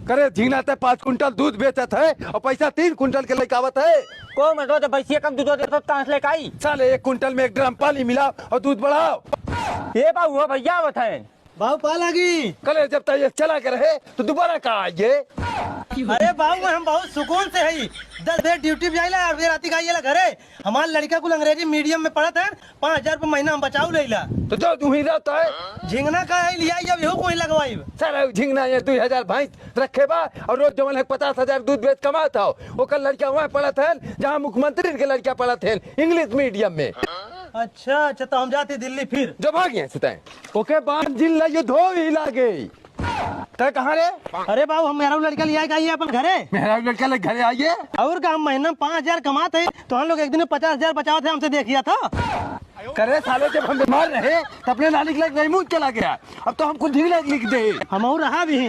करे झींगना ते 5 कुंटल दूध बेचत है और पैसा 3 कुंटल के लेकावत है। को मैं तो भैंसिया कम दूध देता कहाँ से लेकर आई? साले 1 कुंटल में 1 ड्रम पानी मिला और दूध बढ़ाओ। ये बाबू हो भैया आवत है। बाबू पा लगी। कल जब तक ये चला के रहे तो दोबारा कहा आइए। अरे बाबू हम बहुत सुकून से है 10 बजे ड्यूटी भी आइला और रात का आइला घरे। हमारे लड़का को अंग्रेजी मीडियम में पढ़त है 5000 रुपये महीना हम बचाऊ लेला। तो जो तू ही रहता है झिंगना का है लिया जब यो कोई लगवाई। सारा झिंगना ये 2000 भैंस रखे बा और रोज जवन है 50,000 दूध बेच कमाता हो। वो कल लड़का वहाँ पढ़त है जहाँ मुख्यमंत्री के लड़का पढ़त है इंग्लिश मीडियम में। अच्छा तो हम जाते दिल्ली फिर जो भाग गए सुते ओके बांध जिला ये धो ही लागे तय कहाँ रे। अरे बाबू हम मेरा लड़का लिया आइए अपन घरे। मेरा लड़का ले घरे आइए और का हम महीना 5000 कमाते है तो हम लोग एक दिन में 50,000 बचाओ थे हमसे देखिया था। करे साले जब हम बीमार रहे तो अपने नानी के लिए नहीं मुझ चला गया। अब तो हमको ढीला लिख दे हम और रहा भी हैं।